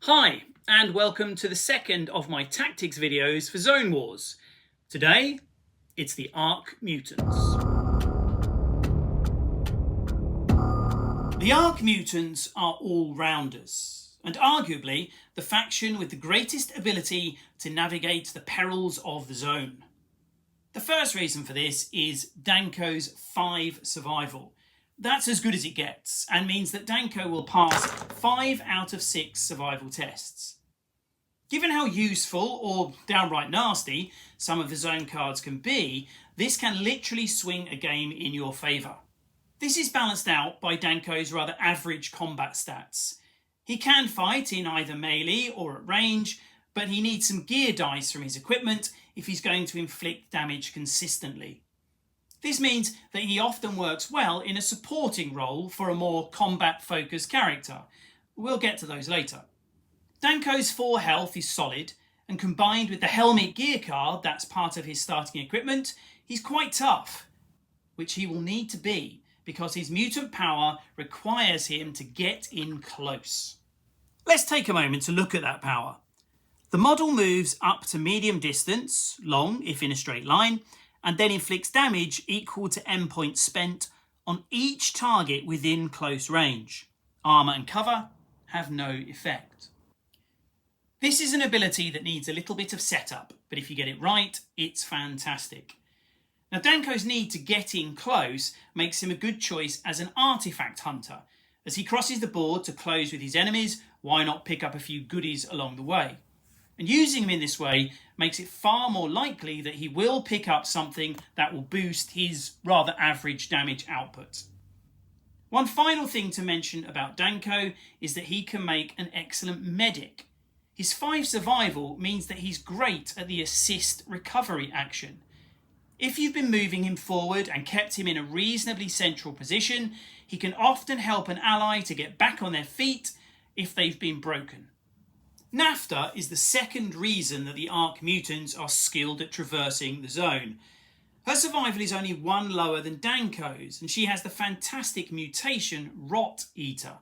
Hi, and welcome to the second of my tactics videos for Zone Wars. Today, it's the Ark Mutants. The Ark Mutants are all-rounders, and arguably the faction with the greatest ability to navigate the perils of the zone. The first reason for this is Danko's 5 survival. That's as good as it gets, and means that Danko will pass 5 out of 6 survival tests. Given how useful, or downright nasty, some of the zone cards can be, this can literally swing a game in your favour. This is balanced out by Danko's rather average combat stats. He can fight in either melee or at range, but he needs some gear dice from his equipment if he's going to inflict damage consistently. This means that he often works well in a supporting role for a more combat-focused character. We'll get to those later. Danko's 4 health is solid, and combined with the helmet gear card that's part of his starting equipment, he's quite tough, which he will need to be because his mutant power requires him to get in close. Let's take a moment to look at that power. The model moves up to medium distance, long if in a straight line, and then inflicts damage equal to endpoints spent on each target within close range. Armour and cover have no effect. This is an ability that needs a little bit of setup, but if you get it right, it's fantastic. Now, Danko's need to get in close makes him a good choice as an artifact hunter. As he crosses the board to close with his enemies, why not pick up a few goodies along the way? And using him in this way makes it far more likely that he will pick up something that will boost his rather average damage output. One final thing to mention about Danko is that he can make an excellent medic. His 5 survival means that he's great at the assist recovery action. If you've been moving him forward and kept him in a reasonably central position, he can often help an ally to get back on their feet if they've been broken. Nafta is the second reason that the Ark Mutants are skilled at traversing the zone. Her survival is only 1 lower than Danko's, and she has the fantastic mutation Rot Eater.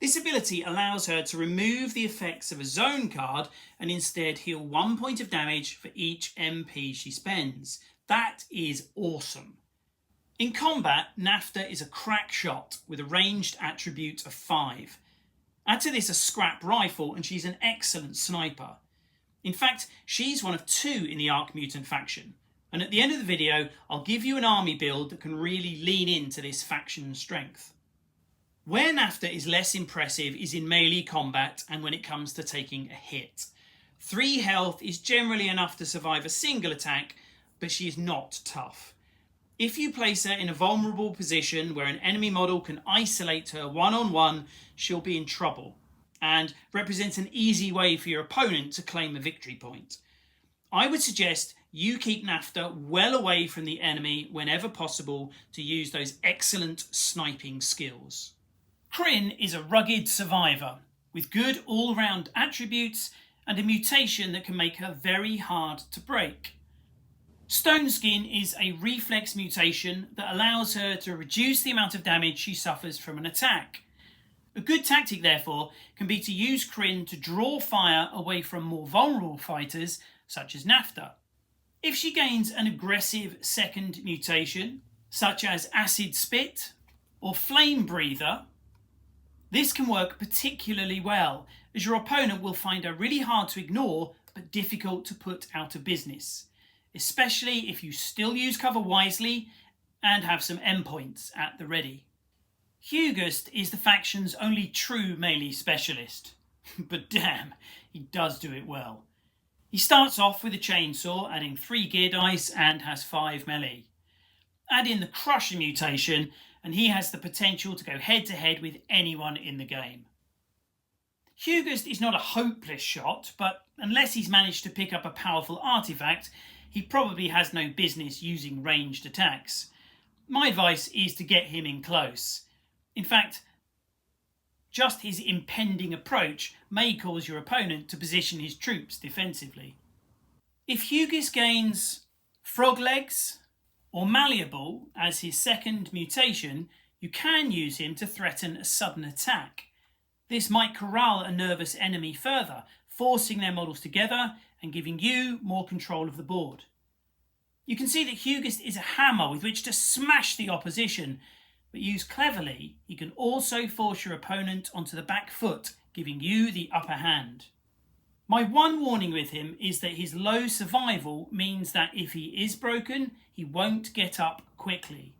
This ability allows her to remove the effects of a zone card and instead heal 1 point of damage for each MP she spends. That is awesome. In combat, Nafta is a crack shot with a ranged attribute of 5. Add to this a scrap rifle and she's an excellent sniper. In fact, she's one of 2 in the Ark Mutant faction. And at the end of the video, I'll give you an army build that can really lean into this faction strength. Where Nafta is less impressive is in melee combat and when it comes to taking a hit. 3 health is generally enough to survive a single attack, but she is not tough. If you place her in a vulnerable position where an enemy model can isolate her one-on-one, she'll be in trouble and represents an easy way for your opponent to claim a victory point. I would suggest you keep Nafta well away from the enemy whenever possible to use those excellent sniping skills. Kren is a rugged survivor with good all-round attributes and a mutation that can make her very hard to break. Stone Skin is a reflex mutation that allows her to reduce the amount of damage she suffers from an attack. A good tactic, therefore, can be to use Kren to draw fire away from more vulnerable fighters, such as Nafta. If she gains an aggressive second mutation, such as Acid Spit or Flame Breather, this can work particularly well, as your opponent will find her really hard to ignore but difficult to put out of business, especially if you still use cover wisely and have some endpoints at the ready. Hugus is the faction's only true melee specialist, but damn, he does do it well. He starts off with a chainsaw, adding 3 gear dice and has 5 melee. Add in the Crusher mutation and he has the potential to go head to head with anyone in the game. Hugus is not a hopeless shot, but unless he's managed to pick up a powerful artifact, he probably has no business using ranged attacks. My advice is to get him in close. In fact, just his impending approach may cause your opponent to position his troops defensively. If Hugus gains Frog Legs or Malleable as his second mutation, you can use him to threaten a sudden attack. This might corral a nervous enemy further, forcing their models together and giving you more control of the board. You can see that Hugus is a hammer with which to smash the opposition, but used cleverly, he can also force your opponent onto the back foot, giving you the upper hand. My one warning with him is that his low survival means that if he is broken, he won't get up quickly.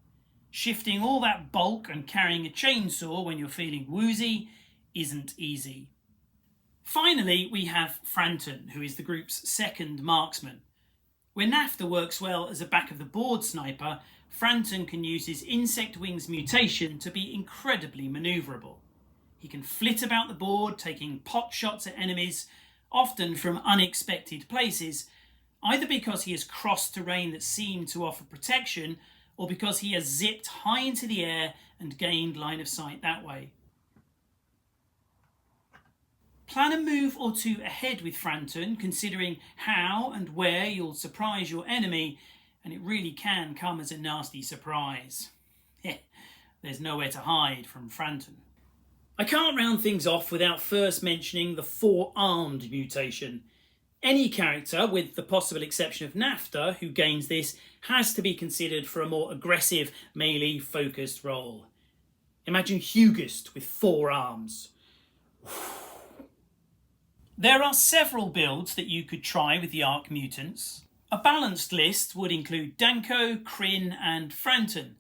Shifting all that bulk and carrying a chainsaw when you're feeling woozy isn't easy. Finally, we have Franton, who is the group's second marksman. Where Nafta works well as a back-of-the-board sniper, Franton can use his insect wings mutation to be incredibly manoeuvrable. He can flit about the board, taking pot shots at enemies, often from unexpected places, either because he has crossed terrain that seemed to offer protection, or because he has zipped high into the air and gained line of sight that way. Plan a move or two ahead with Franton, considering how and where you'll surprise your enemy, and it really can come as a nasty surprise. There's nowhere to hide from Franton. I can't round things off without first mentioning the four-armed mutation. Any character, with the possible exception of Nafta, who gains this, has to be considered for a more aggressive, melee-focused role. Imagine Hugus with 4 arms. There are several builds that you could try with the Ark Mutants. A balanced list would include Dano, Kren and Franton.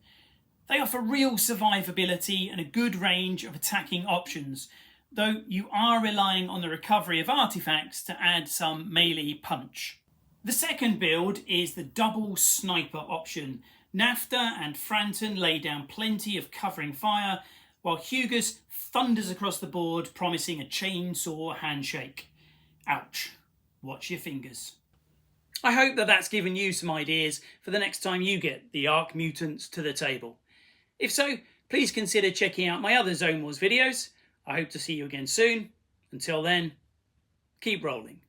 They offer real survivability and a good range of attacking options, though you are relying on the recovery of artifacts to add some melee punch. The second build is the double sniper option. Nafta and Franton lay down plenty of covering fire, while Hugus thunders across the board, promising a chainsaw handshake. Ouch. Watch your fingers. I hope that that's given you some ideas for the next time you get the Ark Mutants to the table. If so, please consider checking out my other Zone Wars videos. I hope to see you again soon. Until then, keep rolling.